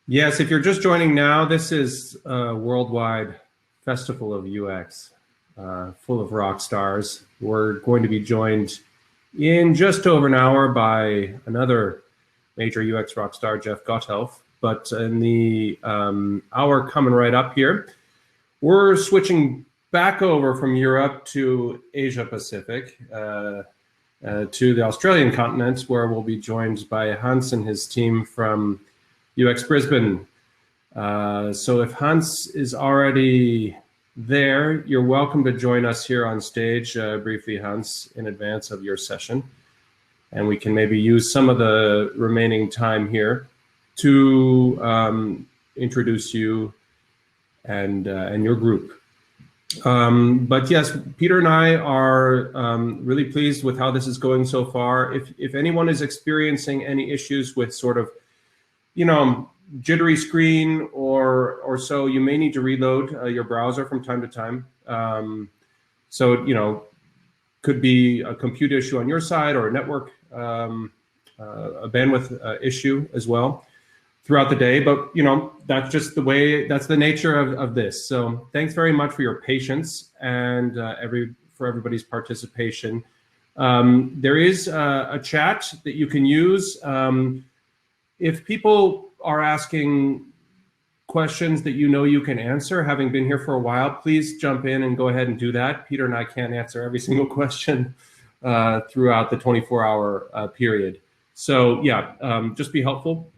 Yes, if you're just joining now, this is a worldwide festival of UX, full of rock stars. We're going to be joined in just over an hour by another major UX rock star, Jeff Gotthelf. But in the hour coming right up here, we're switching back over from Europe to Asia Pacific, to the Australian continent, where we'll be joined by Hans and his team from UX Brisbane. So if Hans is already there, you're welcome to join us here on stage briefly, Hans, in advance of your session. And we can maybe use some of the remaining time here to introduce you and your group. But yes, Peter and I are really pleased with how this is going so far. If anyone is experiencing any issues with sort of, jittery screen or so, you may need to reload your browser from time to time. So, could be a compute issue on your side or a network, a bandwidth issue as well throughout the day. But, that's just the way, that's the nature of this. So thanks very much for your patience and for everybody's participation. There is a chat that you can use. If people are asking questions that you can answer, having been here for a while, please jump in and go ahead and do that. Peter and I can't answer every single question throughout the 24-hour period. So yeah, just be helpful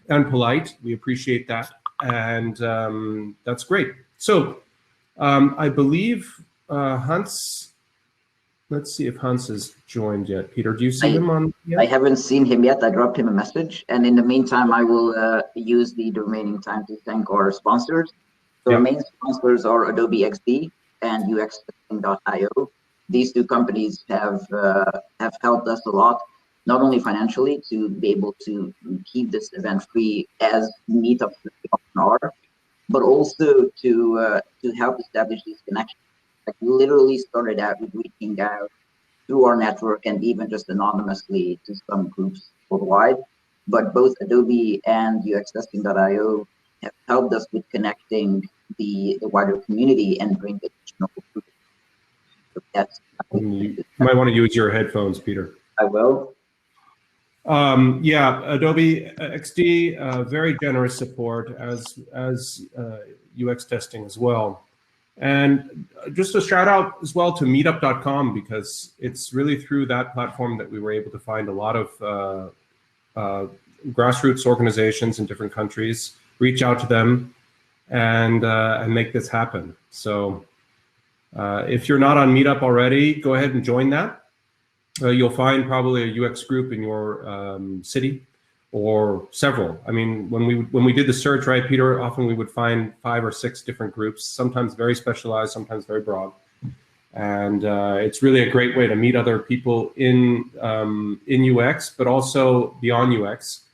and polite. We appreciate that. And that's great. So I believe Hans, let's see if Hans has joined yet. Peter, do you see him on yet? I haven't seen him yet. I dropped him a message. And in the meantime, I will use the remaining time to thank our sponsors. So our main sponsors are Adobe XD and UXtesting.io. These two companies have helped us a lot, not only financially to be able to keep this event free as meetups are, but also to help establish these connections. Like, we literally started out with reaching out through our network and even just anonymously to some groups worldwide. But both Adobe and UXtesting.io have helped us with connecting the wider community and bring additional groups. So that's, you might want to use your headphones, Peter. I will. Yeah, Adobe XD, very generous support as UX testing as well. And just a shout out as well to meetup.com, because it's really through that platform that we were able to find a lot of grassroots organizations in different countries, reach out to them and make this happen. So if you're not on Meetup already, go ahead and join that. You'll find probably a UX group in your city or several. I mean, when we did the search, right, Peter, often we would find 5 or 6 different groups, sometimes very specialized, sometimes very broad. And it's really a great way to meet other people in UX, but also beyond UX,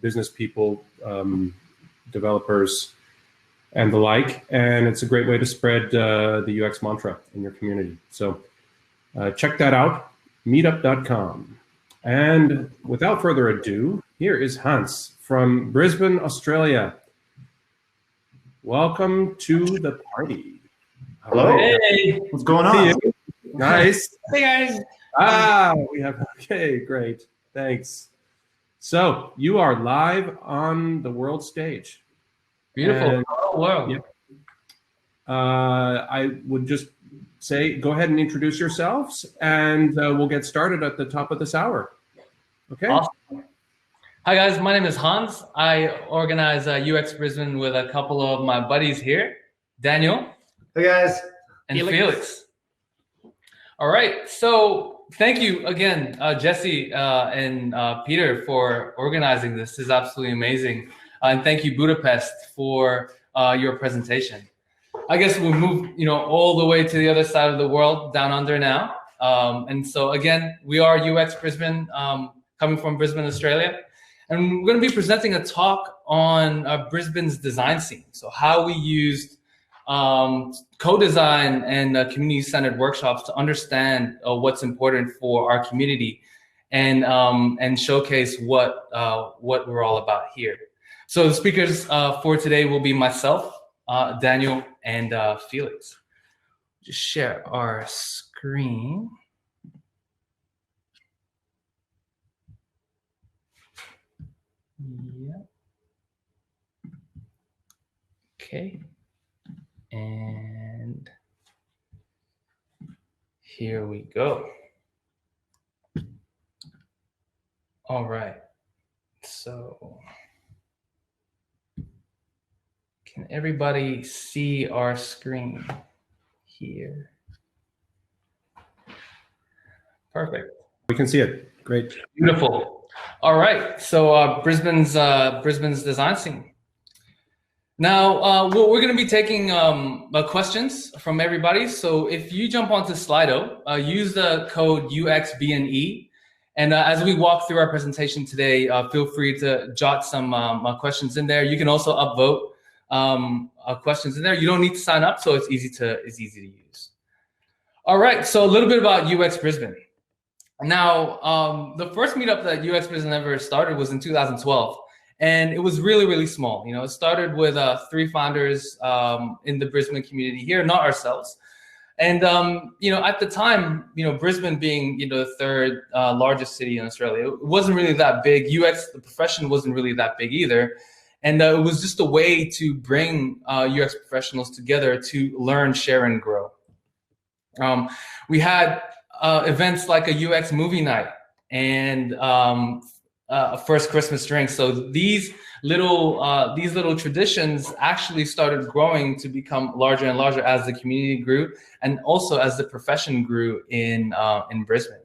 business people, developers, and the like. And it's a great way to spread the UX mantra in your community. So check that out, meetup.com. And without further ado, here is Hans from Brisbane, Australia. Welcome to the party. Hello. Hey, what's going on? Nice. Hey guys. Okay, great. Thanks. So you are live on the world stage. Beautiful. Wow. Yep. I would just say, go ahead and introduce yourselves, and we'll get started at the top of this hour. Okay. Awesome. Hi guys, my name is Hans. I organize UX Brisbane with a couple of my buddies here, Daniel. Hey guys. And Felix. All right, so thank you again, Jesse and Peter, for organizing this. This is absolutely amazing. And thank you, Budapest, for your presentation. I guess we'll move, all the way to the other side of the world, down under now. And so again, we are UX Brisbane, coming from Brisbane, Australia. And we're going to be presenting a talk on Brisbane's design scene. So how we used co-design and community-centered workshops to understand what's important for our community and showcase what we're all about here. So the speakers for today will be myself, Daniel, and Felix. Just share our screen. Yeah. Okay. And here we go. All right. So can everybody see our screen here? Perfect. We can see it. Great. Beautiful. All right. So Brisbane's design scene. Now, we're going to be taking questions from everybody. So if you jump onto Slido, use the code UXBNE. And as we walk through our presentation today, feel free to jot some questions in there. You can also upvote questions in there. You don't need to sign up, so it's easy to use. All right. So a little bit about UX Brisbane. Now, the first meetup that UX Brisbane ever started was in 2012. And it was really, really small. You know, it started with 3 founders in the Brisbane community here, not ourselves. And, you know, at the time, you know, Brisbane being, you know, the 3rd largest city in Australia, it wasn't really that big. UX, the profession wasn't really that big either. And it was just a way to bring UX professionals together to learn, share, and grow. We had events like a UX movie night and a first Christmas drink. So these little traditions actually started growing to become larger and larger as the community grew, and also as the profession grew in Brisbane.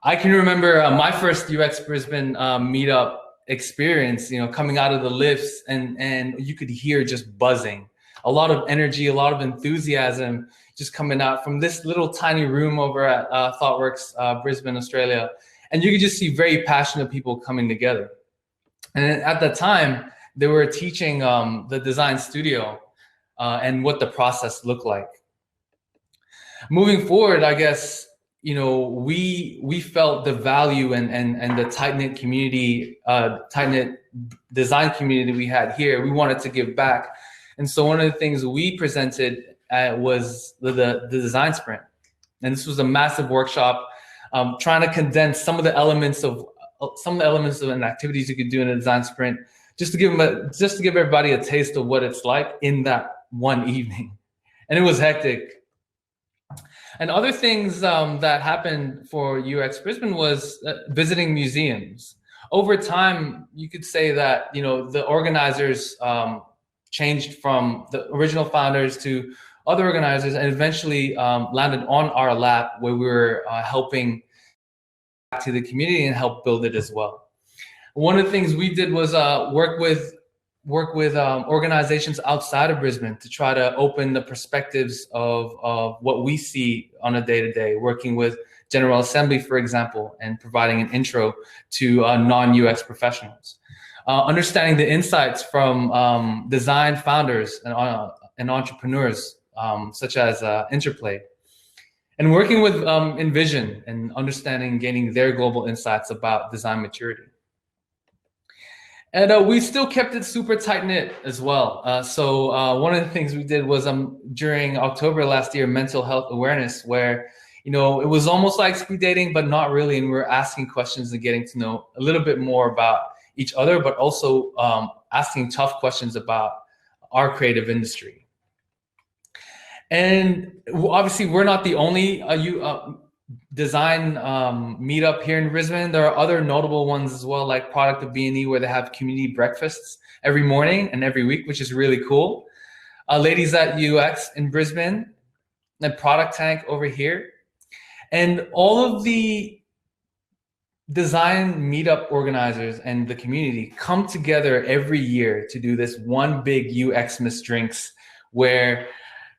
I can remember my first UX Brisbane meetup experience. You know, coming out of the lifts, and you could hear just buzzing, a lot of energy, a lot of enthusiasm, just coming out from this little tiny room over at ThoughtWorks Brisbane, Australia. And you could just see very passionate people coming together. And at that time, they were teaching the design studio and what the process looked like. Moving forward, I guess, you know, we felt the value and the tight-knit community, tight-knit design community we had here. We wanted to give back. And so one of the things we presented was the design sprint. And this was a massive workshop trying to condense some of the elements of and activities you could do in a design sprint, just to give everybody a taste of what it's like in that one evening. And it was hectic. And other things that happened for UX Brisbane was visiting museums. Over time, you could say that, you know, the organizers changed from the original founders to other organizers, and eventually landed on our lap, where we were helping to the community and help build it as well. One of the things we did was work with organizations outside of Brisbane to try to open the perspectives of what we see on a day-to-day, working with General Assembly, for example, and providing an intro to non-UX professionals. Understanding the insights from design founders and entrepreneurs, such as Interplay, and working with Envision and understanding, gaining their global insights about design maturity. And we still kept it super tight-knit as well. So one of the things we did was during October last year, mental health awareness, where, you know, it was almost like speed dating, but not really. And we were asking questions and getting to know a little bit more about each other, but also asking tough questions about our creative industry. And obviously, we're not the only design meetup here in Brisbane. There are other notable ones as well, like Product of B&E, where they have community breakfasts every morning and every week, which is really cool. Ladies at UX in Brisbane, and Product Tank over here. And all of the design meetup organizers and the community come together every year to do this one big UX Miss Drinks, where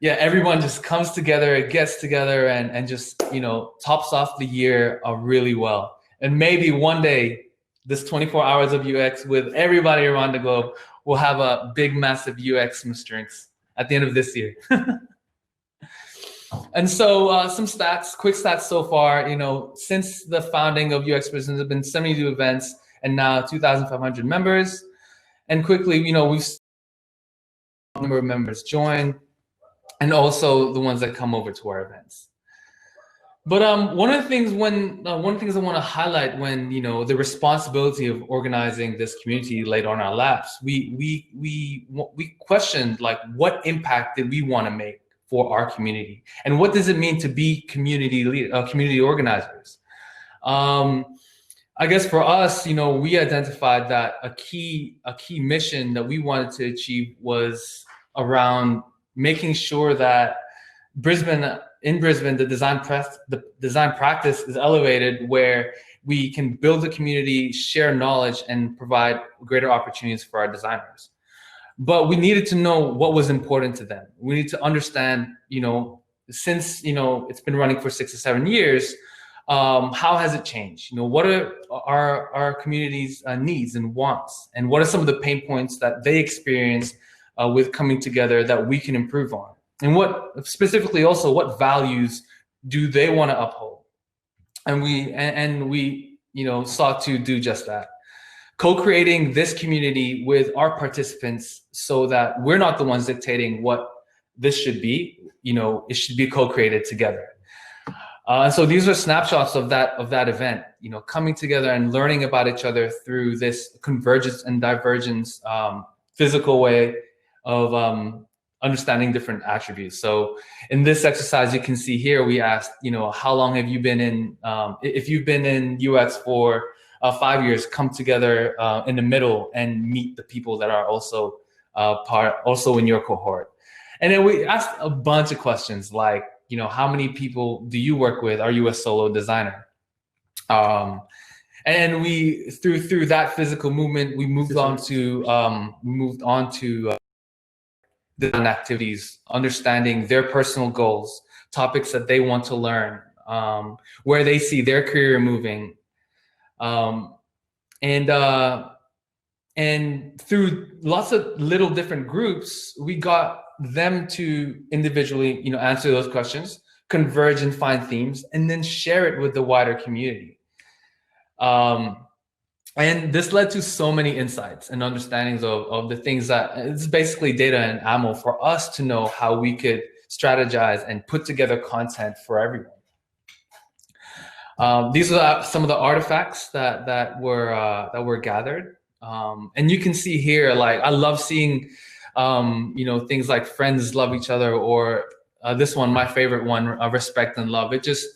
everyone just comes together, gets together, and just, you know, tops off the year really well. And maybe one day, this 24 hours of UX with everybody around the globe will have a big, massive UX Miss Drinks at the end of this year. And so some stats, quick stats so far. You know, since the founding of UX Brisbane, there have been 72 events and now 2,500 members. And quickly, we've seen a number of members join, and also the ones that come over to our events. But one of the things I want to highlight when the responsibility of organizing this community laid on our laps, we questioned, like, what impact did we want to make for our community, and what does it mean to be community organizers? I guess for us, we identified that a key mission that we wanted to achieve was around making sure that in Brisbane, the design practice is elevated, where we can build a community, share knowledge, and provide greater opportunities for our designers. But we needed to know what was important to them. We need to understand, since it's been running for 6 or 7 years, how has it changed? What are our community's needs and wants, and what are some of the pain points that they experience with coming together that we can improve on? And what specifically also, what values do they want to uphold? And we sought to do just that, co-creating this community with our participants, so that we're not the ones dictating what this should be. It should be co-created together. And so these are snapshots of that event. Coming together and learning about each other through this convergence and divergence physical way of understanding different attributes. So in this exercise, you can see here, we asked, how long have you been in, if you've been in UX for 5 years, come together in the middle and meet the people that are also in your cohort. And then we asked a bunch of questions like, how many people do you work with? Are you a solo designer? And we, through that physical movement, we moved on to design activities, understanding their personal goals, topics that they want to learn, where they see their career moving, and through lots of little different groups, we got them to individually, answer those questions, converge and find themes, and then share it with the wider community. And this led to so many insights and understandings of the things that it's basically data and ammo for us to know how we could strategize and put together content for everyone. These are some of the artifacts that were gathered. And you can see here, like, I love seeing, things like friends love each other, or this one, my favorite one, respect and love. It just,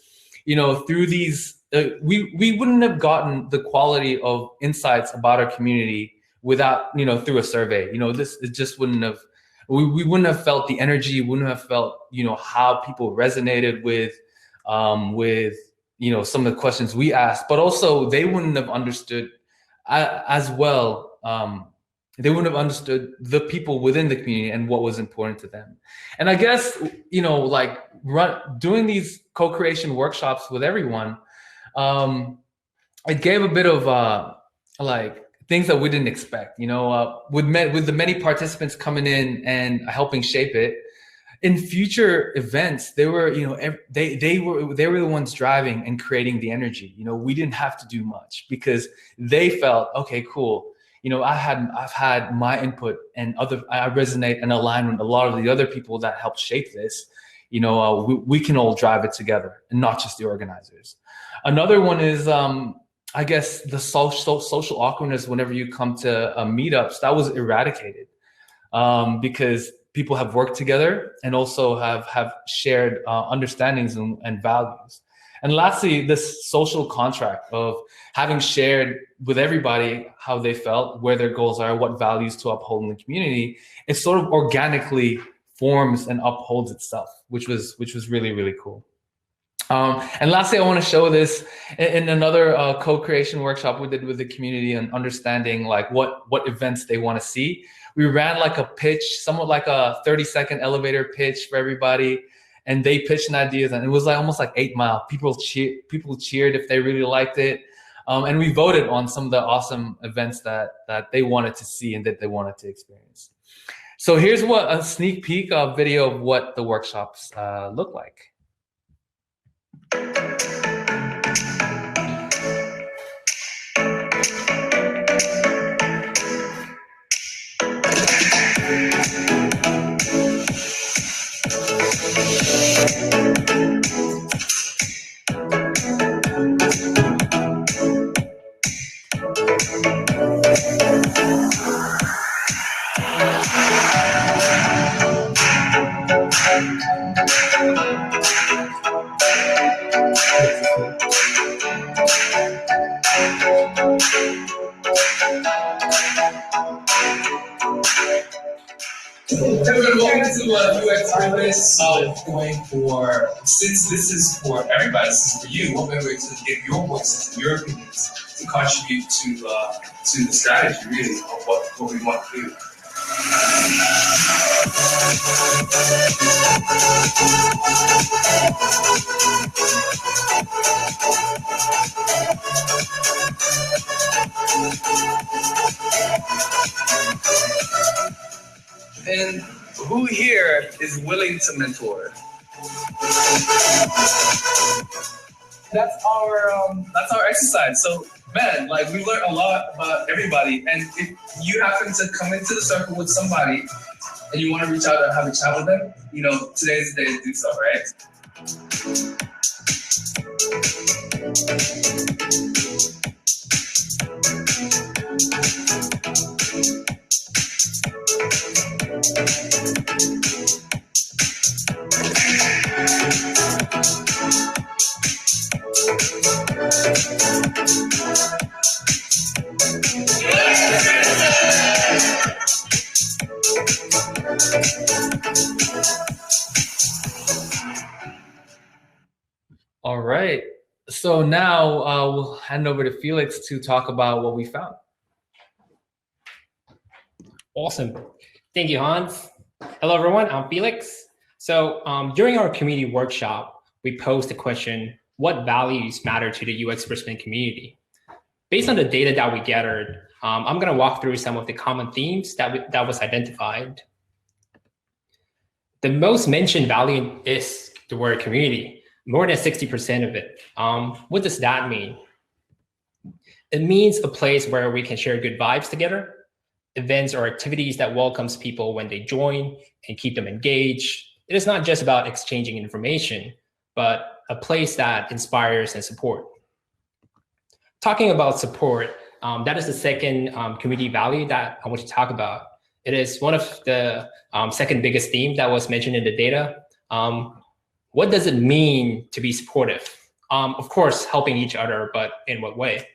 through these, we wouldn't have gotten the quality of insights about our community without, through a survey. It just wouldn't have, we wouldn't have felt the energy, wouldn't have felt, how people resonated with some of the questions we asked, but also they wouldn't have understood as well. They wouldn't have understood the people within the community and what was important to them. And I guess, doing these co-creation workshops with everyone, it gave a bit of things that we didn't expect, with the many participants coming in and helping shape it. In future events, they were, they were the ones driving and creating the energy. We didn't have to do much because they felt, okay, cool. I've had my input, and I resonate and align with a lot of the other people that helped shape this. We can all drive it together, and not just the organizers. Another one is, I guess, the social awkwardness whenever you come to meetups. That was eradicated because people have worked together and also have shared understandings and values. And lastly, this social contract of having shared with everybody how they felt, where their goals are, what values to uphold in the community, it sort of organically forms and upholds itself, which was really, really cool. And lastly, I want to show this in another co-creation workshop we did with the community and understanding like what events they want to see. We ran like a pitch, somewhat like a 30-second elevator pitch for everybody. And they pitched an ideas, and it was like almost like 8 Mile. People cheered if they really liked it. And we voted on some of the awesome events that they wanted to see and that they wanted to experience. So here's a sneak peek video of what the workshops look like. Welcome to UX Brisbane. Since this is for everybody, this is for you, what better way to give your voices and your opinions to contribute to the strategy, really, of what we want to do. And who here is willing to mentor? That's our exercise. So man, like we learned a lot about everybody. And if you happen to come into the circle with somebody and you want to reach out and have a chat with them, you know, today's the day to do so, right? All right. So now we'll hand over to Felix to talk about what we found. Awesome. Thank you, Hans. Hello, everyone. I'm Felix. So during our community workshop, we posed the question, what values matter to the UX Brisbane community? Based on the data that we gathered, I'm going to walk through some of the common themes that was identified. The most mentioned value is the word community. More than 60% of it. What does that mean? It means a place where we can share good vibes together, events or activities that welcomes people when they join and keep them engaged. It is not just about exchanging information, but a place that inspires and support. Talking about support, that is the second community value that I want to talk about. It is one of the second biggest theme that was mentioned in the data. What does it mean to be supportive? Of course, helping each other, but in what way?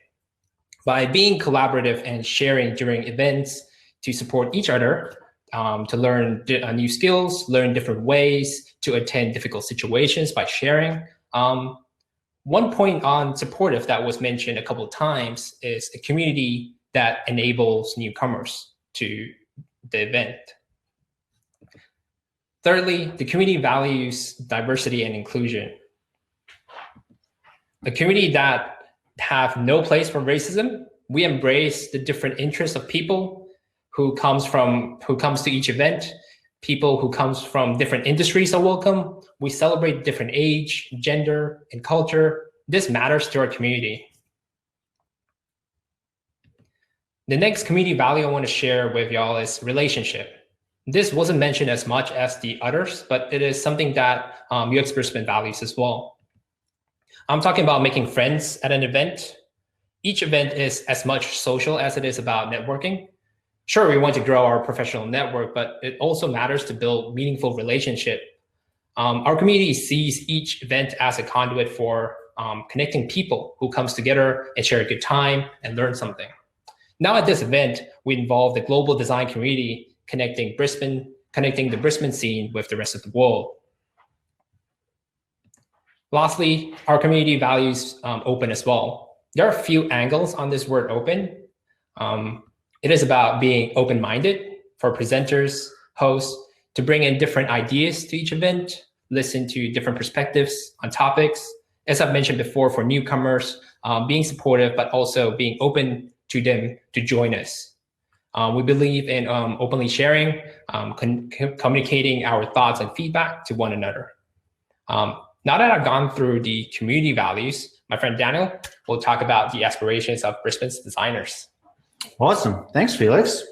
By being collaborative and sharing during events to support each other, to learn new skills, learn different ways to attend difficult situations by sharing. One point on supportive that was mentioned a couple of times is a community that enables newcomers to the event. Thirdly, the community values diversity and inclusion. A community that have no place for racism. We embrace the different interests of people who comes to each event. People who comes from different industries are welcome. We celebrate different age, gender, and culture. This matters to our community. The next community value I want to share with y'all is relationship. This wasn't mentioned as much as the others, but it is something that UX Brisbane values as well. I'm talking about making friends at an event. Each event is as much social as it is about networking. Sure, we want to grow our professional network, but it also matters to build meaningful relationship. Our community sees each event as a conduit for connecting people who comes together and share a good time and learn something. Now at this event, we involve the global design community connecting the Brisbane scene with the rest of the world. Lastly, our community values open as well. There are a few angles on this word open. It is about being open-minded for presenters, hosts, to bring in different ideas to each event, listen to different perspectives on topics. As I've mentioned before, for newcomers, being supportive, but also being open to them to join us. We believe in openly sharing, communicating our thoughts and feedback to one another. Now that I've gone through the community values, my friend Daniel will talk about the aspirations of Brisbane's designers. Awesome. Thanks, Felix.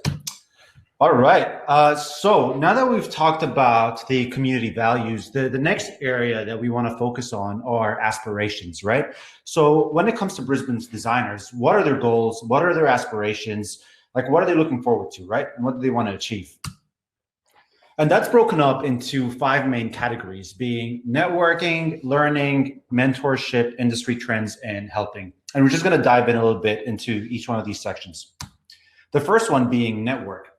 All right. So now that we've talked about the community values, the next area that we want to focus on are aspirations, right? So when it comes to Brisbane's designers, what are their goals? What are their aspirations? Like, what are they looking forward to, right? And what do they want to achieve? And that's broken up into 5 main categories, being networking, learning, mentorship, industry trends, and helping. And we're just going to dive in a little bit into each one of these sections. The first one being network.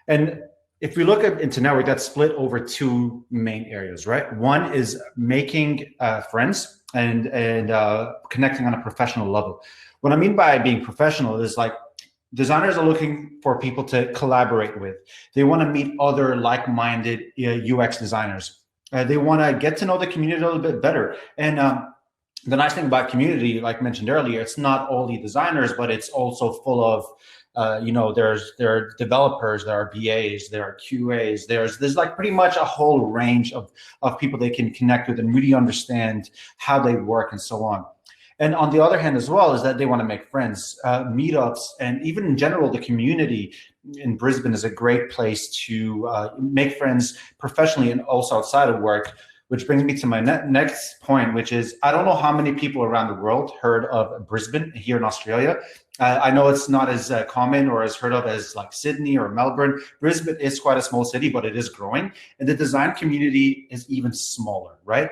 And if we look into network, that's split over 2 main areas, right? One is making friends and connecting on a professional level. What I mean by being professional is like designers are looking for people to collaborate with. They want to meet other like-minded UX designers. They want to get to know the community a little bit better. And the nice thing about community, like mentioned earlier, it's not only designers, but it's also full of there are developers, there are BAs, there are QAs, there's like pretty much a whole range of people they can connect with and really understand how they work and so on. And on the other hand as well is that they want to make friends. Meetups and even in general, the community in Brisbane is a great place to make friends professionally and also outside of work, which brings me to my next point, which is I don't know how many people around the world heard of Brisbane here in Australia. I know it's not as common or as heard of as like Sydney or Melbourne. Brisbane is quite a small city, but it is growing. And the design community is even smaller, right?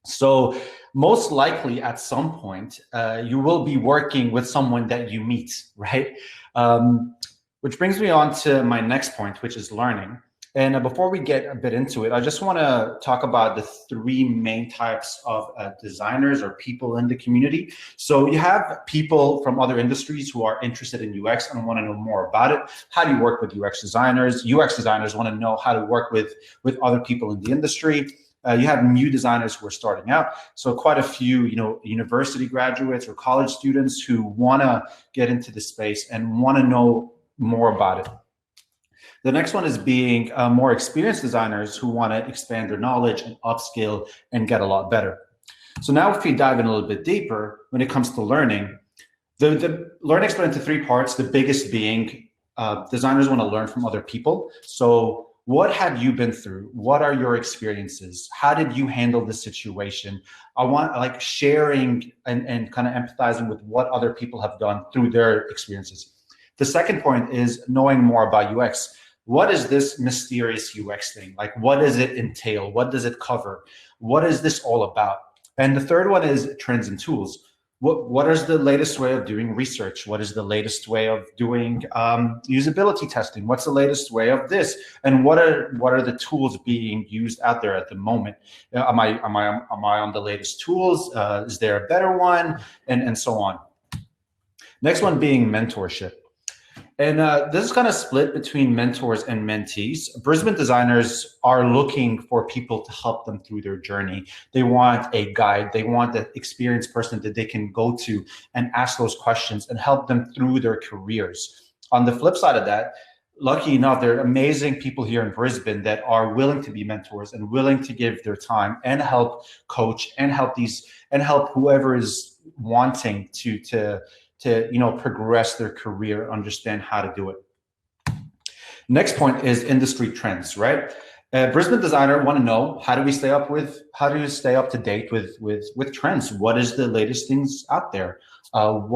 So most likely at some point, you will be working with someone that you meet, right? Which brings me on to my next point, which is learning. And before we get a bit into it, I just want to talk about the 3 main types of designers or people in the community. So you have people from other industries who are interested in UX and want to know more about it. How do you work with UX designers? UX designers want to know how to work with other people in the industry. You have new designers who are starting out. So quite a few, university graduates or college students who want to get into the space and want to know more about it. The next one is being more experienced designers who want to expand their knowledge and upskill and get a lot better. So now if we dive in a little bit deeper, when it comes to learning, the learning split into 3 parts, the biggest being designers want to learn from other people. So what have you been through? What are your experiences? How did you handle the situation? I want like sharing and kind of empathizing with what other people have done through their experiences. The second point is knowing more about UX. What is this mysterious UX thing? Like, what does it entail? What does it cover? What is this all about? And the third one is trends and tools. What is the latest way of doing research? What is the latest way of doing usability testing? What's the latest way of this? And what are the tools being used out there at the moment? Am I on the latest tools? Is there a better one? And so on. Next one being mentorship. And this is kind of split between mentors and mentees. Brisbane designers are looking for people to help them through their journey. They want a guide. They want an experienced person that they can go to and ask those questions and help them through their careers. On the flip side of that, lucky enough, there are amazing people here in Brisbane that are willing to be mentors and willing to give their time and help coach and help whoever is wanting to progress their career, understand how to do it. Next point is industry trends, right? Brisbane designer want to know how do you stay up to date with trends? What is the latest things out there? How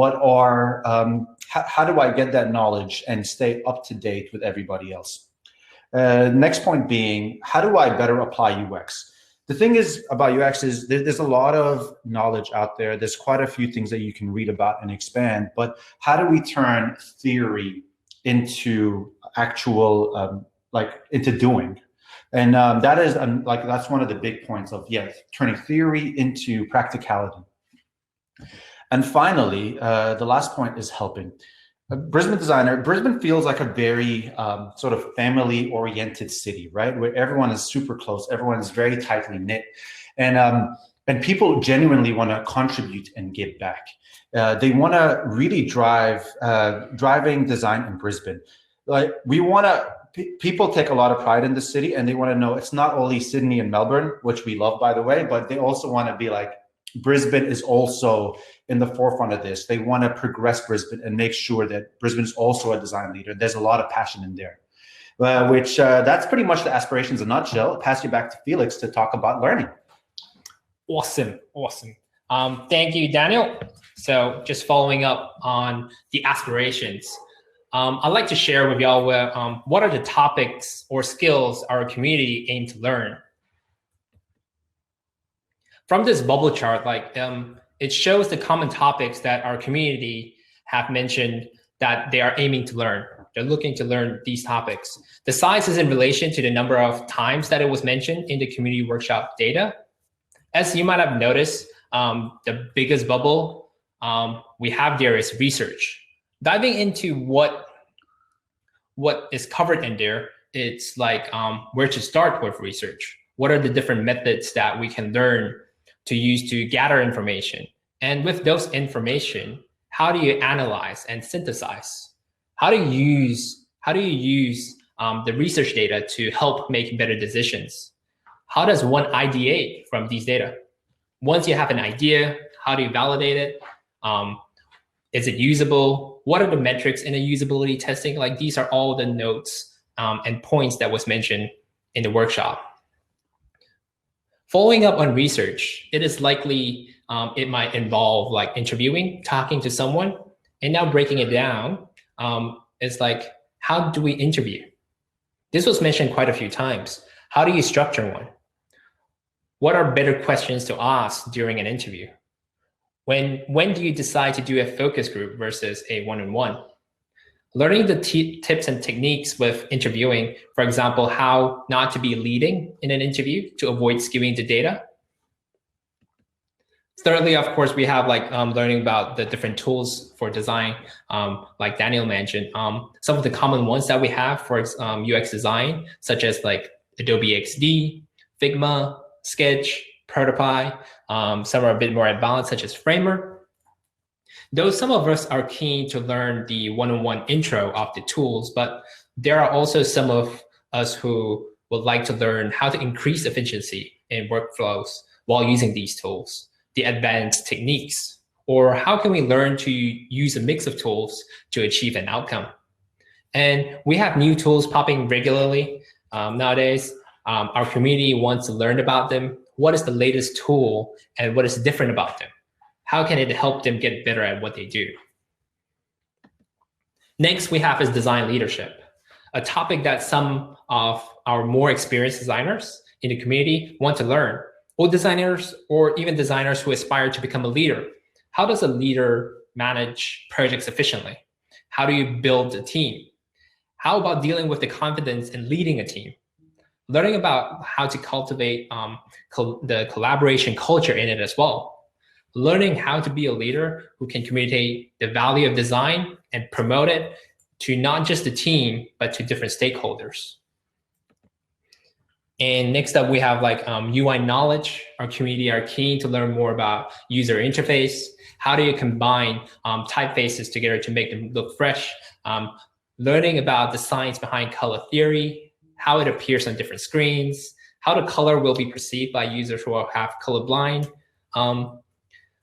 do I get that knowledge and stay up to date with everybody else? Next point being, how do I better apply UX? The thing is about UX is there's a lot of knowledge out there. There's quite a few things that you can read about and expand, but how do we turn theory into actual, into doing? And that is that's one of the big points of, turning theory into practicality. And finally, the last point is helping. Brisbane feels like a very sort of family-oriented city, right? Where everyone is super close, everyone is very tightly knit, and people genuinely want to contribute and give back. They want to really driving design in Brisbane. Like people take a lot of pride in the city, and they want to know it's not only Sydney and Melbourne, which we love, by the way, but they also want to be like, Brisbane is also in the forefront of this. They want to progress Brisbane and make sure that Brisbane is also a design leader. There's a lot of passion in there, that's pretty much the aspirations in a nutshell. I'll pass you back to Felix to talk about learning. Awesome. Thank you, Daniel. So just following up on the aspirations. I'd like to share with y'all what are the topics or skills our community aim to learn. From this bubble chart, it shows the common topics that our community have mentioned that they are aiming to learn. They're looking to learn these topics. The size is in relation to the number of times that it was mentioned in the community workshop data. As you might have noticed, the biggest bubble we have there is research. Diving into what is covered in there, it's like where to start with research. What are the different methods that we can learn to use to gather information? And with those information, how do you analyze and synthesize? How do you use the research data to help make better decisions? How does one ideate from these data? Once you have an idea, how do you validate it? Is it usable? What are the metrics in the usability testing? Like, these are all the notes and points that was mentioned in the workshop. Following up on research, it is likely it might involve like interviewing, talking to someone, and now breaking it down. It's like, how do we interview? This was mentioned quite a few times. How do you structure one? What are better questions to ask during an interview? When do you decide to do a focus group versus a one-on-one? Learning the tips and techniques with interviewing, for example, how not to be leading in an interview to avoid skewing the data. Thirdly, of course, we have like learning about the different tools for design, like Daniel mentioned. Some of the common ones that we have for UX design, such as like Adobe XD, Figma, Sketch, Prototype. Some are a bit more advanced, such as Framer. Though some of us are keen to learn the one-on-one intro of the tools, but there are also some of us who would like to learn how to increase efficiency in workflows while using these tools, the advanced techniques, or how can we learn to use a mix of tools to achieve an outcome. And we have new tools popping regularly nowadays. Our community wants to learn about them. What is the latest tool and what is different about them? How can it help them get better at what they do? Next, we have is design leadership, a topic that some of our more experienced designers in the community want to learn, or designers, or even designers who aspire to become a leader. How does a leader manage projects efficiently? How do you build a team? How about dealing with the confidence in leading a team? Learning about how to cultivate the collaboration culture in it as well. Learning how to be a leader who can communicate the value of design and promote it to not just the team, but to different stakeholders. And next up, we have like UI knowledge. Our community are keen to learn more about user interface. How do you combine typefaces together to make them look fresh? Learning about the science behind color theory, how it appears on different screens, how the color will be perceived by users who have colorblind.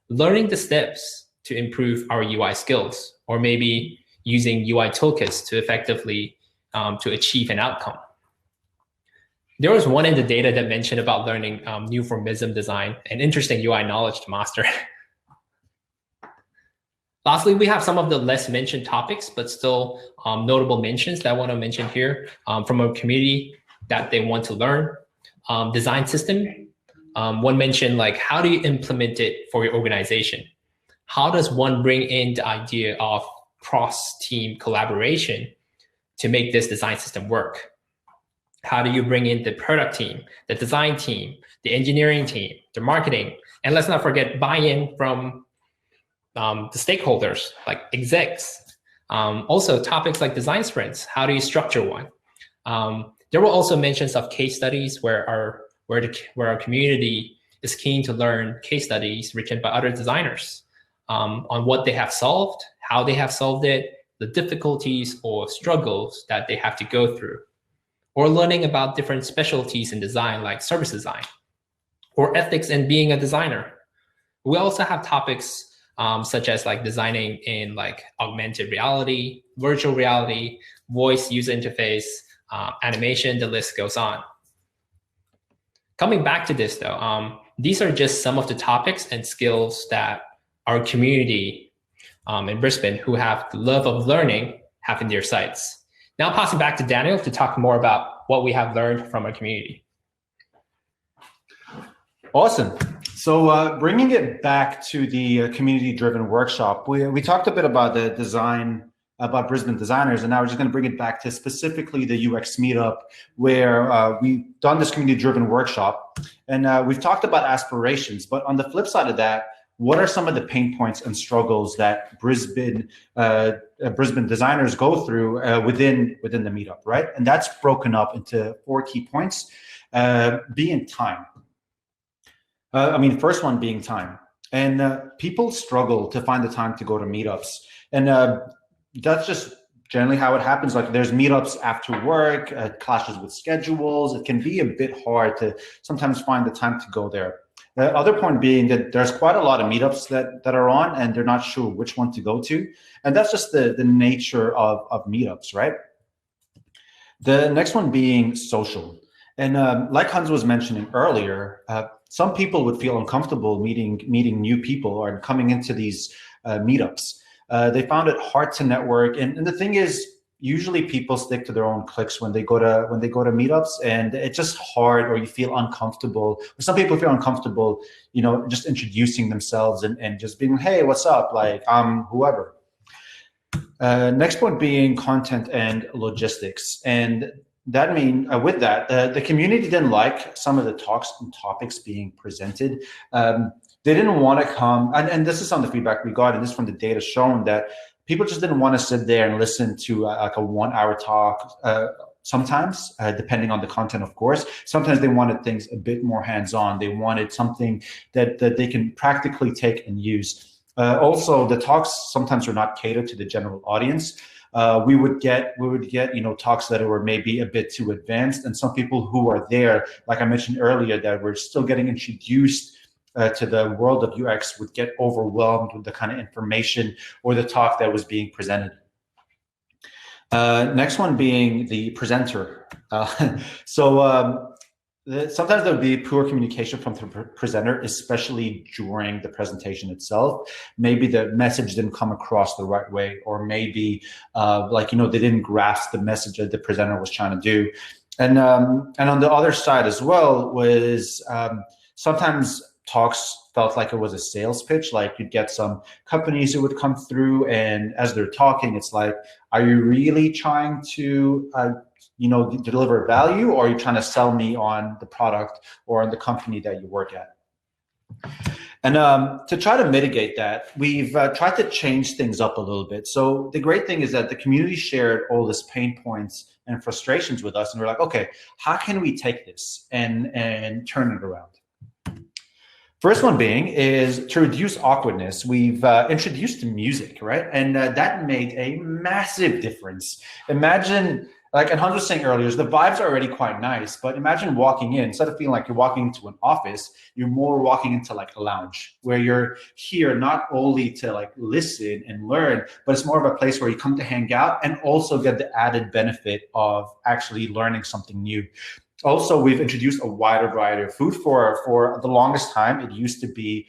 Learning the steps to improve our UI skills, or maybe using UI toolkits to effectively to achieve an outcome. There was one in the data that mentioned about learning new formism design and interesting UI knowledge to master. Lastly, we have some of the less mentioned topics, but still notable mentions that I want to mention here from a community that they want to learn. Design system. One mentioned like, how do you implement it for your organization? How does one bring in the idea of cross-team collaboration to make this design system work? How do you bring in the product team, the design team, the engineering team, the marketing? And let's not forget buy-in from the stakeholders, like execs. Also topics like design sprints. How do you structure one? There were also mentions of case studies where our community is keen to learn case studies written by other designers on what they have solved, how they have solved it, the difficulties or struggles that they have to go through, or learning about different specialties in design like service design or ethics in being a designer. We also have topics such as like designing in like augmented reality, virtual reality, voice user interface, animation, the list goes on. Coming back to this though, these are just some of the topics and skills that our community in Brisbane who have the love of learning have in their sites. Now passing back to Daniel to talk more about what we have learned from our community. Awesome. So bringing it back to the community-driven workshop, we talked a bit about the design, about Brisbane designers, and now we're just going to bring it back to specifically the UX meetup, where we've done this community-driven workshop, and we've talked about aspirations. But on the flip side of that, what are some of the pain points and struggles that Brisbane designers go through within the meetup, right? And that's broken up into 4 key points, being time. First one being time. And people struggle to find the time to go to meetups. And that's just generally how it happens. Like there's meetups after work, clashes with schedules. It can be a bit hard to sometimes find the time to go there. The other point being that there's quite a lot of meetups that are on and they're not sure which one to go to. And that's just the nature of meetups, right? The next one being social. And like Hans was mentioning earlier, some people would feel uncomfortable meeting new people or coming into these meetups. They found it hard to network, and the thing is, usually people stick to their own cliques when they go to meetups, and it's just hard, or you feel uncomfortable. Or some people feel uncomfortable, just introducing themselves and just being, hey, what's up? Like I'm whoever. Next point being content and logistics, and that with that, the community didn't like some of the talks and topics being presented. They didn't want to come, and this is some of the feedback we got, and this is from the data shown that people just didn't want to sit there and listen to like a 1-hour talk. Sometimes, depending on the content, of course. Sometimes they wanted things a bit more hands-on. They wanted something that they can practically take and use. Also, the talks sometimes are not catered to the general audience. We would get talks that were maybe a bit too advanced, and some people who are there, like I mentioned earlier, that were still getting introduced to the world of UX would get overwhelmed with the kind of information or the talk that was being presented. Next one being the presenter. Sometimes there would be poor communication from the presenter, especially during the presentation itself. Maybe the message didn't come across the right way, or maybe they didn't grasp the message that the presenter was trying to do. And on the other side as well was sometimes talks felt like it was a sales pitch. Like you'd get some companies who would come through, and as they're talking, it's like, are you really trying to deliver value, or are you trying to sell me on the product or on the company that you work at? And to try to mitigate that, we've tried to change things up a little bit. So the great thing is that the community shared all this pain points and frustrations with us, and we're like, okay, how can we take this and turn it around? First one being is to reduce awkwardness. We've introduced music, right? And that made a massive difference. Imagine, and Hans was saying earlier, the vibes are already quite nice, but imagine walking in, instead of feeling like you're walking into an office, you're more walking into like a lounge where you're here not only to listen and learn, but it's more of a place where you come to hang out and also get the added benefit of actually learning something new. Also, we've introduced a wider variety of food. For the longest time, it used to be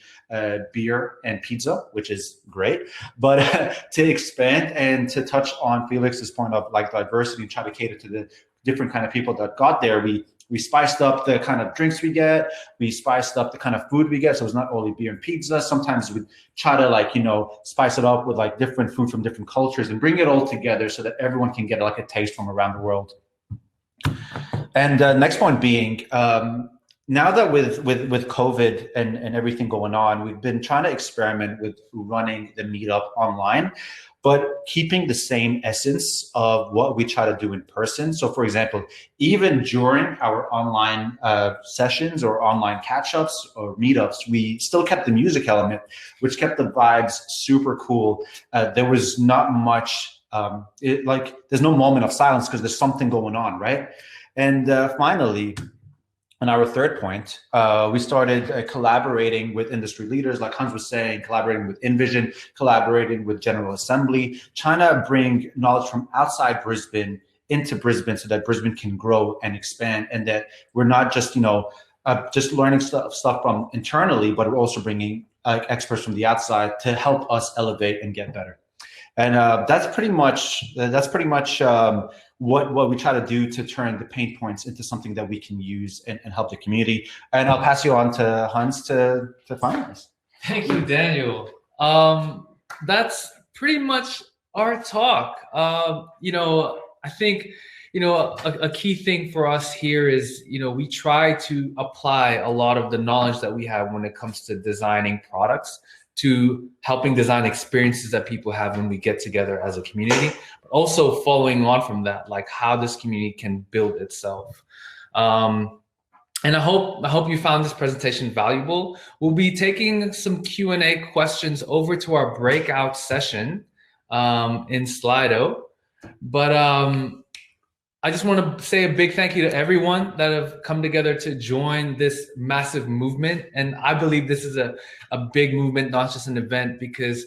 beer and pizza, which is great. But to expand and to touch on Felix's point of diversity and try to cater to the different kind of people that got there, we spiced up the kind of drinks we get. We spiced up the kind of food we get. So it's not only beer and pizza. Sometimes we try to spice it up with different food from different cultures and bring it all together so that everyone can get a taste from around the world. And next point being, now that with COVID and everything going on, we've been trying to experiment with running the meetup online, but keeping the same essence of what we try to do in person. So for example, even during our online sessions or online catch-ups or meetups, we still kept the music element, which kept the vibes super cool. There was not much, there's no moment of silence because there's something going on, right? And finally, on our third point, we started collaborating with industry leaders, like Hans was saying, collaborating with InVision, collaborating with General Assembly, trying to bring knowledge from outside Brisbane into Brisbane so that Brisbane can grow and expand, and that we're not just, just learning stuff from internally, but we're also bringing experts from the outside to help us elevate and get better. And that's pretty much what we try to do to turn the pain points into something that we can use and help the community. And I'll pass you on to Hans to finalize. Thank you, Daniel. That's pretty much our talk. I think, a key thing for us here is, we try to apply a lot of the knowledge that we have when it comes to designing products to helping design experiences that people have when we get together as a community, but also following on from that, like how this community can build itself. And I hope you found this presentation valuable. We'll be taking some Q&A questions over to our breakout session in Slido. But I just want to say a big thank you to everyone that have come together to join this massive movement. And I believe this is a big movement, not just an event, because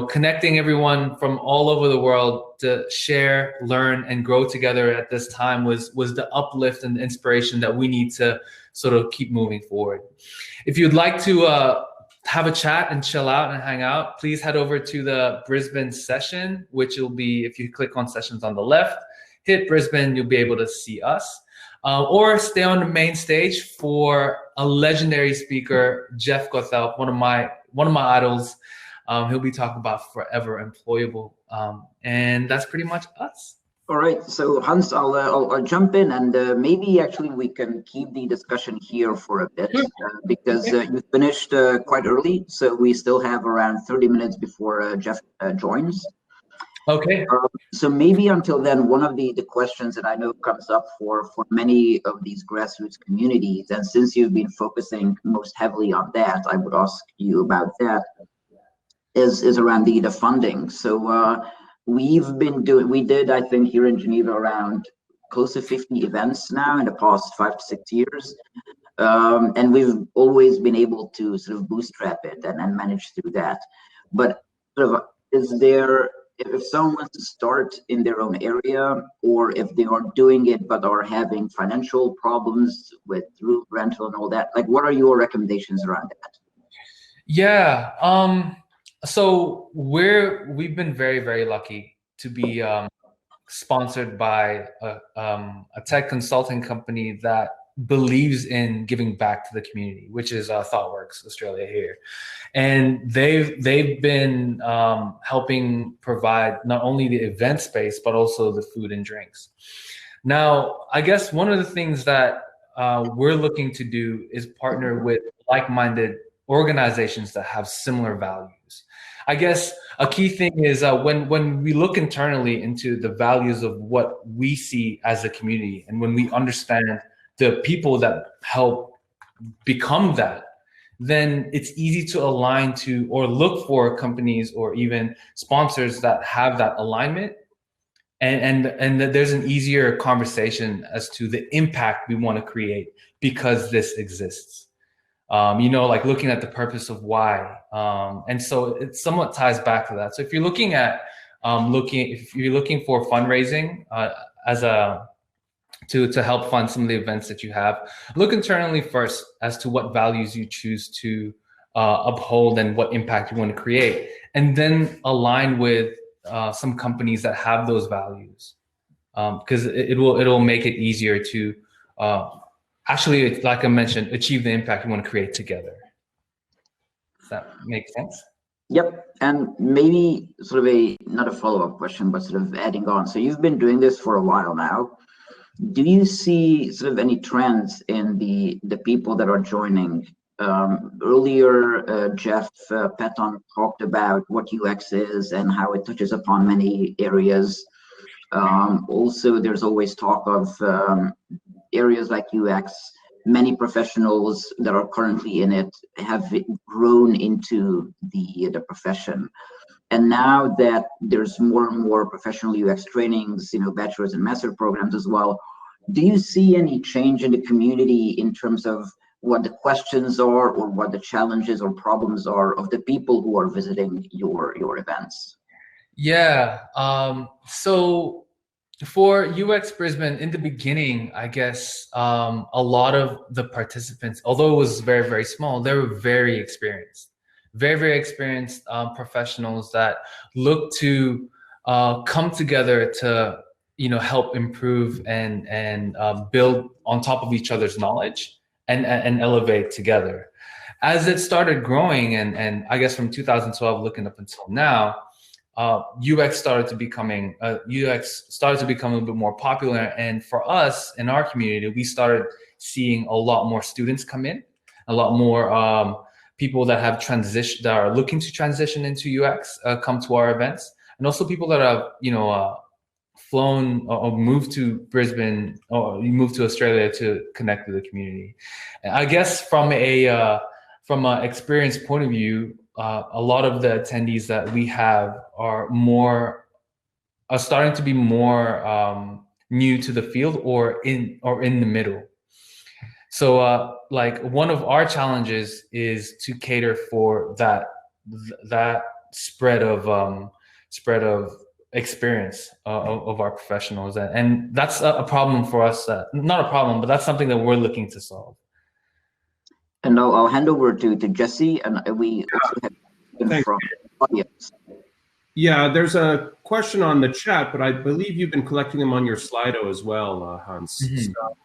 connecting everyone from all over the world to share, learn, and grow together at this time was the uplift and inspiration that we need to sort of keep moving forward. If you'd like to have a chat and chill out and hang out, please head over to the Brisbane session, which will be, if you click on sessions on the left, hit Brisbane, you'll be able to see us. Or stay on the main stage for a legendary speaker, Jeff Gothelp, one of my idols. He'll be talking about forever employable, and that's pretty much us. All right, so Hans, I'll jump in, and maybe actually we can keep the discussion here for a bit, because you finished quite early, so we still have around 30 minutes before Jeff joins. Okay. So maybe until then, one of the questions that I know comes up for many of these grassroots communities, and since you've been focusing most heavily on that, I would ask you about that, is around the funding. So we did, I think, here in Geneva around close to 50 events now in the past 5 to 6 years. And we've always been able to sort of bootstrap it and manage through that. But sort of, if someone wants to start in their own area, or if they are doing it but are having financial problems with room rental and all that, like, what are your recommendations around that? Yeah. So we've been very, very lucky to be sponsored by a tech consulting company that believes in giving back to the community, which is ThoughtWorks Australia here. And they've been helping provide not only the event space, but also the food and drinks. Now, I guess one of the things that we're looking to do is partner with like-minded organizations that have similar values. I guess a key thing is when we look internally into the values of what we see as a community, and when we understand the people that help become that, then it's easy to align to or look for companies or even sponsors that have that alignment. And that there's an easier conversation as to the impact we want to create because this exists. Like looking at the purpose of why. And so it somewhat ties back to that. So if you're looking at if you're looking for fundraising to help fund some of the events that you have, look internally first as to what values you choose to uphold and what impact you want to create, and then align with some companies that have those values, because it'll make it easier to actually, like I mentioned, achieve the impact you want to create together. Does that make sense? Yep. And maybe sort of not a follow-up question, but sort of adding on. So you've been doing this for a while now. Do you see sort of any trends in the people that are joining? Earlier, Jeff Patton talked about what UX is and how it touches upon many areas. Also, there's always talk of areas like UX. Many professionals that are currently in it have grown into the profession. And now that there's more and more professional UX trainings, bachelor's and master programs as well, do you see any change in the community in terms of what the questions are or what the challenges or problems are of the people who are visiting your events? Yeah. So for UX Brisbane, in the beginning, I guess a lot of the participants, although it was very, very small, they were very experienced. very, very experienced professionals that look to come together to, help improve and build on top of each other's knowledge and elevate together. As it started growing, and I guess from 2012 looking up until now, UX started to become a little bit more popular. And for us in our community, we started seeing a lot more students come in, a lot more people that have transitioned, that are looking to transition into UX, come to our events, and also people that have, flown or moved to Brisbane or moved to Australia to connect with the community. And I guess from an experience point of view, a lot of the attendees that we have are starting to be more new to the field or in the middle. So like one of our challenges is to cater for that spread of experience of our professionals, and that's a problem for us. Not a problem, but that's something that we're looking to solve. And now I'll hand over to Jesse, and we also have from the audience. Yeah, there's a question on the chat, but I believe you've been collecting them on your Slido as well, Hans. Mm-hmm. So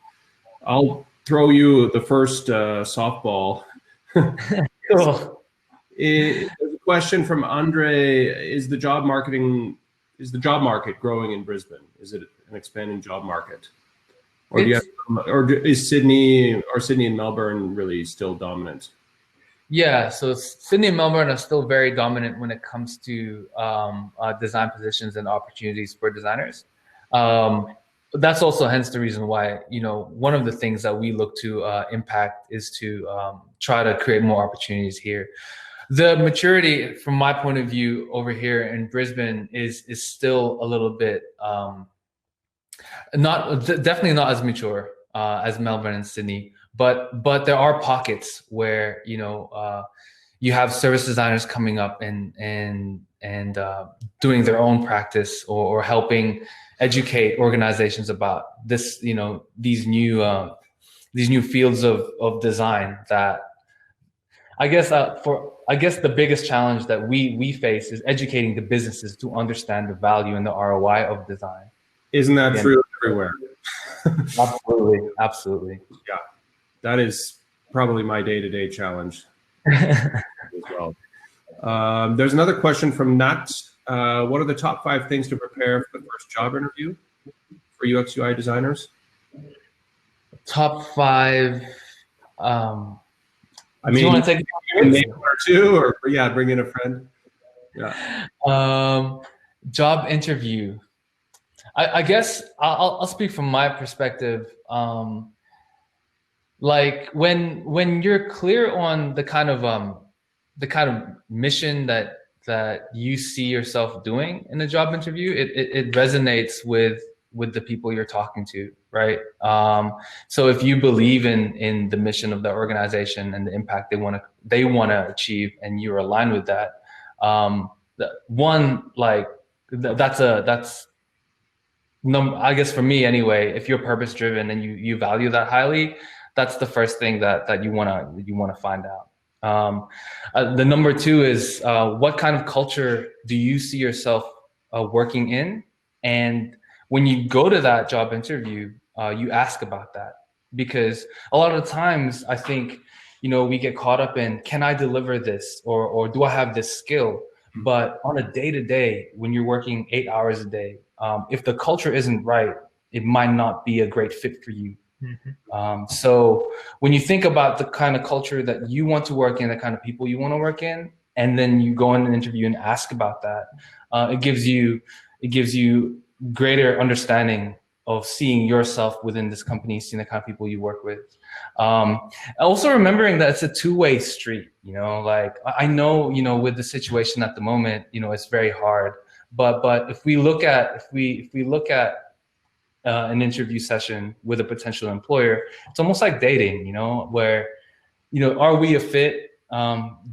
I'll throw you the first softball. Cool. There's a question from Andre: Is the job market growing in Brisbane? Is it an expanding job market, or is Sydney and Melbourne really still dominant? Yeah, so Sydney and Melbourne are still very dominant when it comes to design positions and opportunities for designers. That's also hence the reason why, one of the things that we look to impact is to try to create more opportunities here. The maturity, from my point of view, over here in Brisbane is still a little bit definitely not as mature as Melbourne and Sydney, but there are pockets where you have service designers coming up and doing their own practice or helping educate organizations about this, these new fields of design. That I guess the biggest challenge that we face is educating the businesses to understand the value and the ROI of design. Isn't that true everywhere? Absolutely. Yeah, that is probably my day-to-day challenge as well. There's another question from Nat. What are the top 5 things to prepare for the first job interview for UX UI designers? Top 5. I mean, do you want to take name 1 or 2, or bring in a friend. Yeah. Job interview. I guess I'll speak from my perspective. Like when you're clear on the kind of mission that you see yourself doing in a job interview, it resonates with the people you're talking to, right? So if you believe in the mission of the organization and the impact they want to achieve, and you're aligned with that, I guess for me anyway, if you're purpose driven and you value that highly, that's the first thing that you want to find out. The number 2 is what kind of culture do you see yourself working in? And when you go to that job interview, you ask about that, because a lot of the times I think, we get caught up in, can I deliver this, or do I have this skill? But on a day-to-day, when you're working 8 hours a day, if the culture isn't right, it might not be a great fit for you. Mm-hmm. So when you think about the kind of culture that you want to work in, the kind of people you want to work in, and then you go in an interview and ask about that, it gives you greater understanding of seeing yourself within this company, seeing the kind of people you work with. Also remembering that it's a two-way street, like I know, with the situation at the moment, it's very hard, but if we look at an interview session with a potential employer, it's almost like dating, where, are we a fit?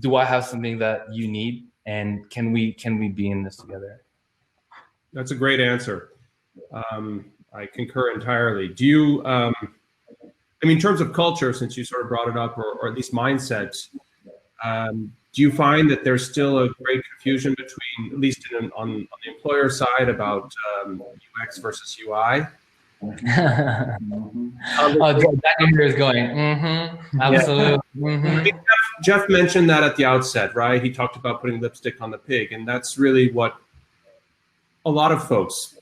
Do I have something that you need? And can we be in this together? That's a great answer. I concur entirely. Do you, in terms of culture, since you sort of brought it up, or at least mindset, Do you find that there's still a great confusion between, at least on the employer side, about UX versus UI? That is going, absolutely. I think Jeff mentioned that at the outset, right? He talked about putting lipstick on the pig, and that's really what a lot of folks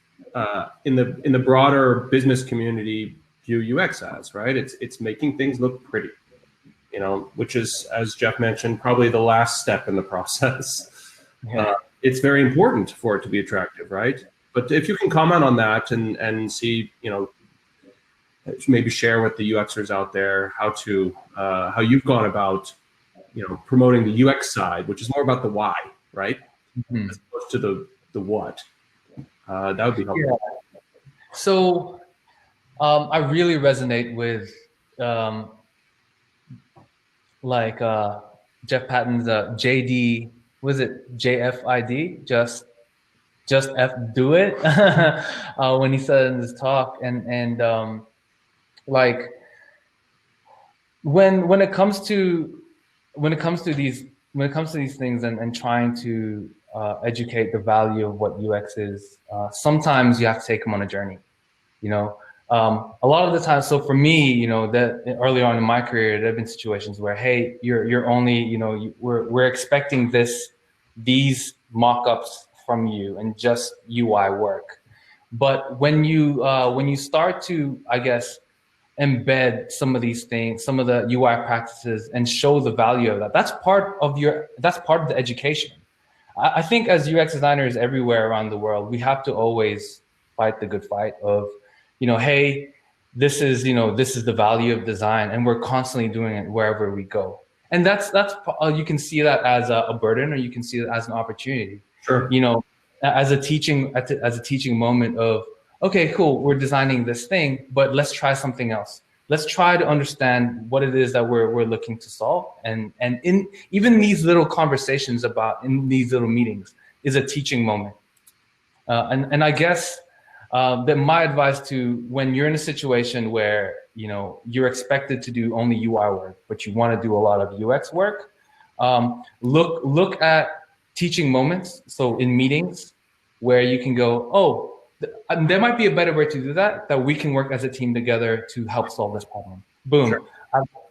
in the broader business community view UX as, right? It's making things look pretty, which is, as Jeff mentioned, probably the last step in the process. Yeah. It's very important for it to be attractive, right? But if you can comment on that and see, maybe share with the UXers out there how you've gone about, promoting the UX side, which is more about the why, right? As opposed to the what. That would be helpful. Yeah. So I really resonate with Jeff Patton's JD, was it JFID? Just F do it when he said in his talk, and when it comes to these things and trying to educate the value of what UX is, sometimes you have to take them on a journey. A lot of the time. So for me, that early on in my career, there have been situations where, hey, you're only, we're expecting these mock-ups from you and just UI work. But when you start to, I guess, embed some of these things, some of the UI practices, and show the value of that, that's part of the education. I think as UX designers everywhere around the world, we have to always fight the good fight of, hey, this is the value of design, and we're constantly doing it wherever we go. And that's you can see that as a burden, or you can see it as an opportunity. Sure. As a teaching moment of, okay, cool, we're designing this thing, but let's try something else. Let's try to understand what it is that we're looking to solve. And in even these little conversations in these little meetings is a teaching moment. And I guess that my advice to when you're in a situation where, you're expected to do only UI work, but you want to do a lot of UX work, look at teaching moments. So in meetings where you can go, oh, there might be a better way to do that we can work as a team together to help solve this problem. Boom. Sure.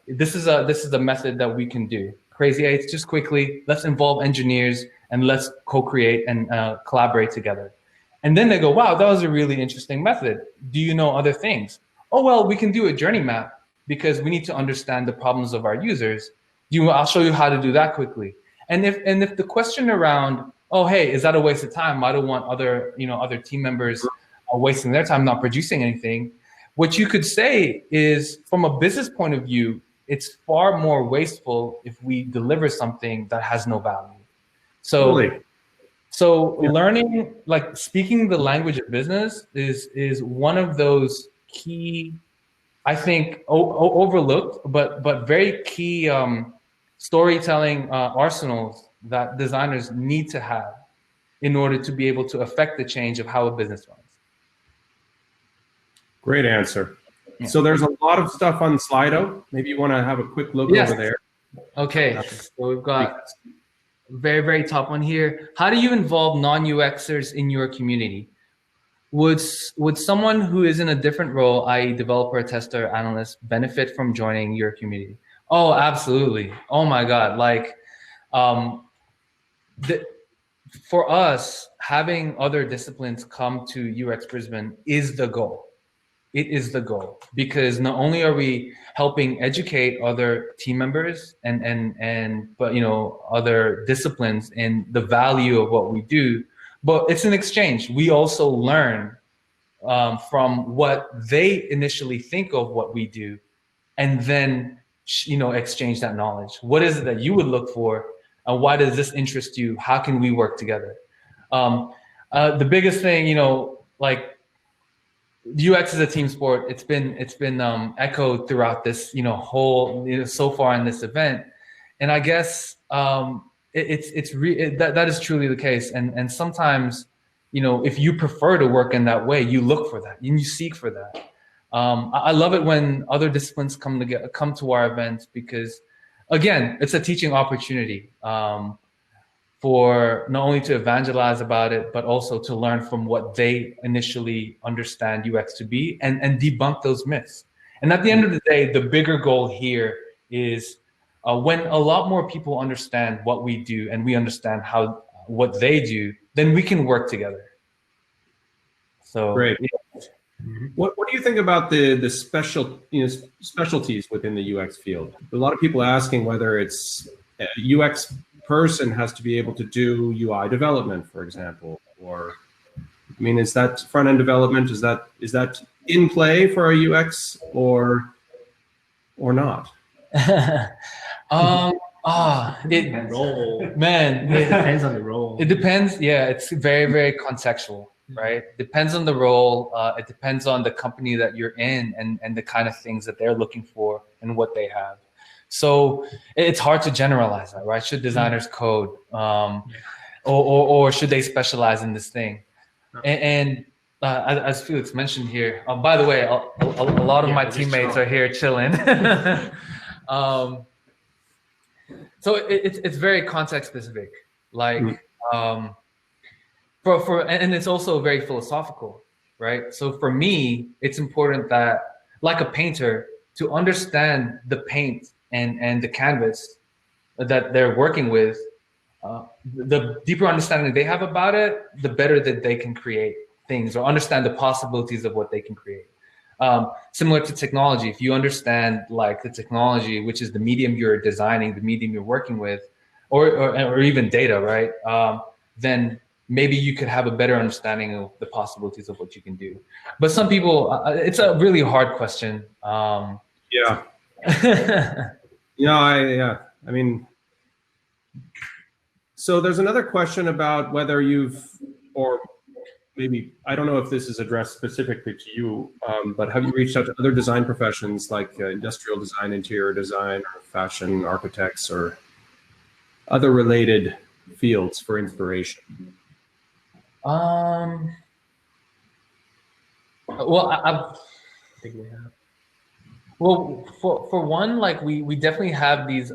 This is the method that we can do. Crazy Eights, just quickly, let's involve engineers and let's co-create and collaborate together. And then they go, wow, that was a really interesting method. Do you know other things? Oh, well, we can do a journey map because we need to understand the problems of our users. I'll show you how to do that quickly. And if the question around, oh, hey, is that a waste of time? I don't want other team members wasting their time not producing anything. What you could say is, from a business point of view, it's far more wasteful if we deliver something that has no value. So, Really? Learning, speaking the language of business is one of those key, I think, overlooked, but very key storytelling arsenals that designers need to have in order to be able to affect the change of how a business runs. Great answer. Yeah. So there's a lot of stuff on Slido. Maybe you want to have a quick look over there. Okay, so we've got very, very top one here. How do you involve non-UXers in your community? Would someone who is in a different role, i.e. developer, tester, analyst, benefit from joining your community? Oh, absolutely. Oh my God. For us, having other disciplines come to UX Brisbane is the goal. It is the goal, because not only are we helping educate other team members but other disciplines in the value of what we do, but it's an exchange. We also learn from what they initially think of what we do, and then exchange that knowledge. What is it that you would look for? Why does this interest you? How can we work together? The biggest thing, UX is a team sport. It's been echoed throughout this, whole, so far in this event, and I guess that is truly the case. And sometimes, if you prefer to work in that way, you look for that and you seek for that. I love it when other disciplines come to our events, because again, it's a teaching opportunity for not only to evangelize about it, but also to learn from what they initially understand UX to be and debunk those myths. And at the end of the day, the bigger goal here is when a lot more people understand what we do and we understand what they do, then we can work together. So great. Yeah. What do you think about the specialties within the UX field? A lot of people asking whether it's a UX person has to be able to do UI development, for example, or I mean, is that front end development? Is that in play for a UX or not? Role. Man, It depends on the role. it depends. Yeah, it's very, very contextual, right? Depends on the role. It depends on the company that you're in and the kind of things that they're looking for and what they have. So it's hard to generalize that, right? Should designers code, or should they specialize in this thing? And as Felix mentioned here, by the way, a lot of my teammates are here chilling. So it's very context specific, like and it's also very philosophical, right? So for me, it's important that, like a painter, to understand the paint and the canvas that they're working with. The deeper understanding they have about it, the better that they can create things or understand the possibilities of what they can create. Similar to technology, if you understand like the technology, which is the medium you're designing, the medium you're working with, or even data, right? Then maybe you could have a better understanding of the possibilities of what you can do. But some people, it's a really hard question. Yeah. I mean, so there's another question about whether or maybe, I don't know if this is addressed specifically to you, but have you reached out to other design professions like industrial design, interior design, or fashion architects, or other related fields for inspiration? Well, I think we have. Well, for one, like we definitely have these.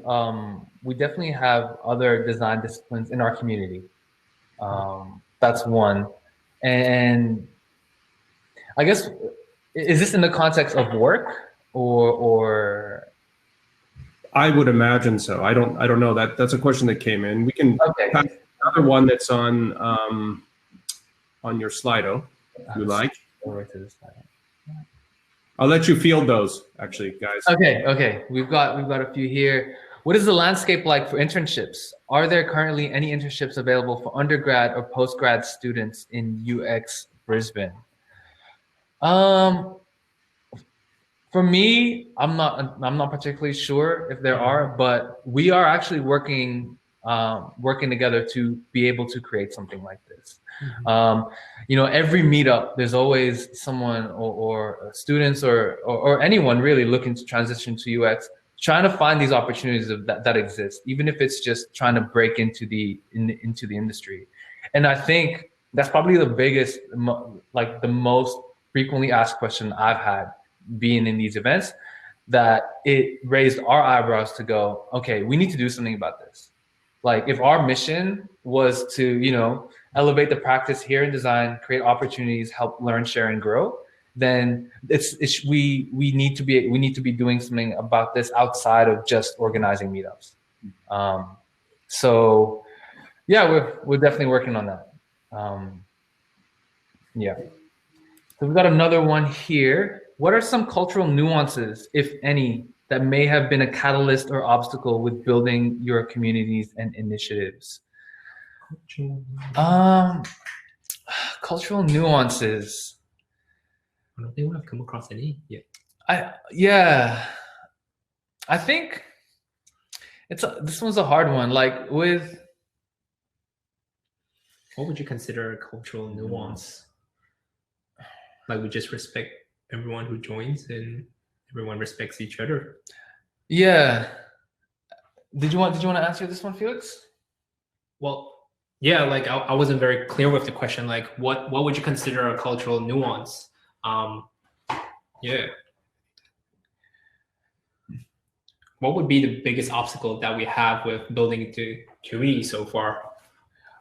We definitely have other design disciplines in our community. That's one, and I guess is this in the context of work or? I would imagine so. I don't know. That's a question that came in. We can pass another one that's on your Slido, if you like. I'll let you field those, actually, guys. Okay. We've got a few here. What is the landscape like for internships? Are there currently any internships available for undergrad or postgrad students in UX Brisbane? For me, I'm not particularly sure if there are, but we are actually working together to be able to create something like this. Every meetup, there's always someone or students or anyone really looking to transition to UX, trying to find these opportunities that exist, even if it's just trying to break into the industry. And I think that's probably the biggest, like the most frequently asked question I've had being in these events, that it raised our eyebrows to go, okay, we need to do something about this. Like if our mission was to, elevate the practice here in design, create opportunities, help learn, share, and grow, then we need to be doing something about this outside of just organizing meetups. So yeah, we're definitely working on that. Yeah. So we've got another one here. What are some cultural nuances, if any, that may have been a catalyst or obstacle with building your communities and initiatives? Cultural nuances. I don't think I've come across any yet. I think this one's a hard one. Like what would you consider a cultural nuance? Like we just respect everyone who joins and everyone respects each other. Yeah. Did you want to answer this one, Felix? Well, yeah, like I wasn't very clear with the question. Like what would you consider a cultural nuance? Yeah. what would be the biggest obstacle that we have with building the community so far?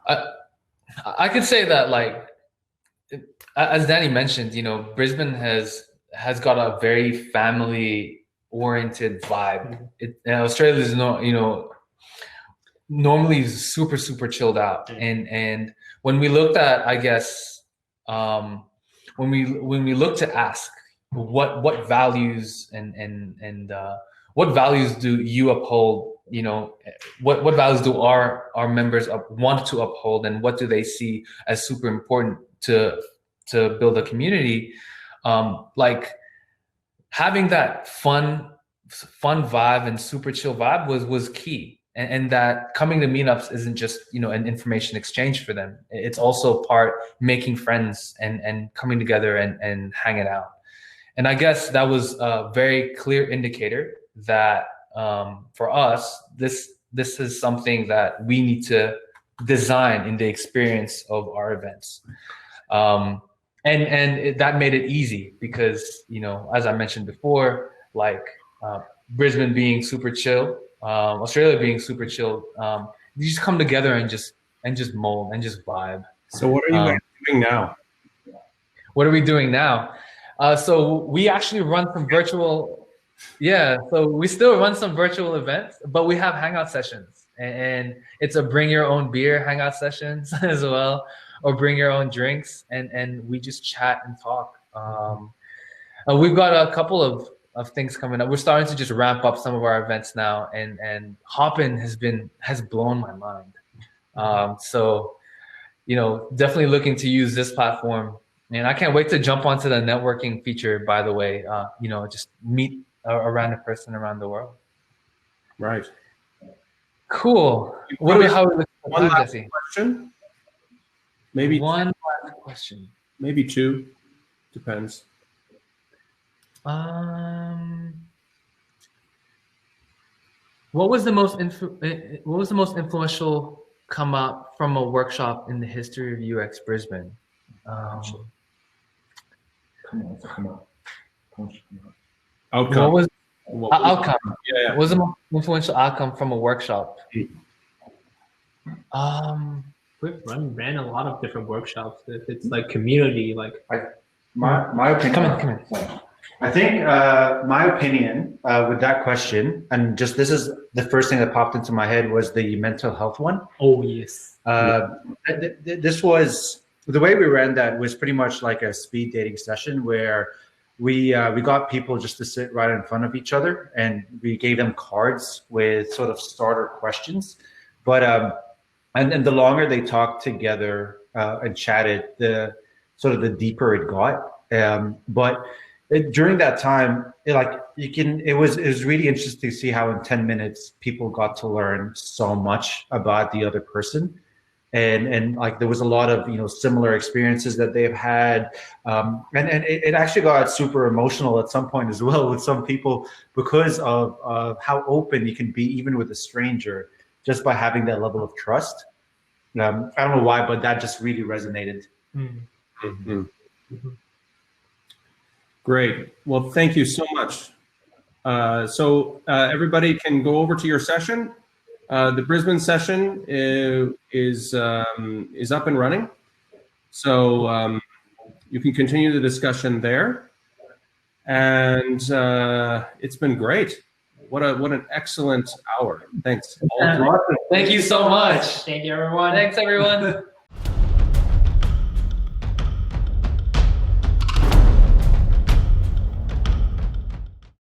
I could say that, like, as Danny mentioned, Brisbane has got a very family-oriented vibe. Australia is normally super, super chilled out. And when we looked at, I guess, when we look to ask what values and what values do you uphold, what values do our members want to uphold, and what do they see as super important to build a community, like having that fun vibe and super chill vibe was key. And that coming to meetups isn't just an information exchange for them. It's also part making friends and coming together and hanging out. And I guess that was a very clear indicator that for us, this is something that we need to design in the experience of our events. That made it easy because, as I mentioned before, like Brisbane being super chill, Australia being super chill, you just come together and just mold and just vibe. So what are you guys doing now? What are we doing now? So we actually run some virtual, so we still run some virtual events, but we have hangout sessions, and it's a bring your own beer hangout sessions as well, or bring your own drinks, and we just chat and talk. We've got a couple of things coming up. We're starting to just ramp up some of our events now, and Hopin has blown my mind. So, definitely looking to use this platform, and I can't wait to jump onto the networking feature. By the way, just meet a random person around the world. Right. Cool. One last question. Maybe one last question. Maybe two. Depends. What was the most influential come up from a workshop in the history of UX Brisbane? Come on. Outcome. What was outcome? Yeah. What was the most influential outcome from a workshop? We've ran a lot of different workshops. If it's like community, like My opinion. Come in. I think my opinion with that question, and just this is the first thing that popped into my head, was the mental health one. Oh yes. This was the way we ran that was pretty much like a speed dating session where we got people just to sit right in front of each other, and we gave them cards with sort of starter questions. But and the longer they talked together and chatted, the deeper it got. But during that time, it was really interesting to see how in 10 minutes people got to learn so much about the other person. And like there was a lot of similar experiences that they've had, and it actually got super emotional at some point as well with some people because of how open you can be even with a stranger just by having that level of trust. I don't know why, but that just really resonated. Mm-hmm. Great. Well, thank you so much. So everybody can go over to your session. The Brisbane session is up and running, so you can continue the discussion there. And it's been great. What an excellent hour. Thanks. Thank you so much. Thank you, everyone. Thanks, everyone.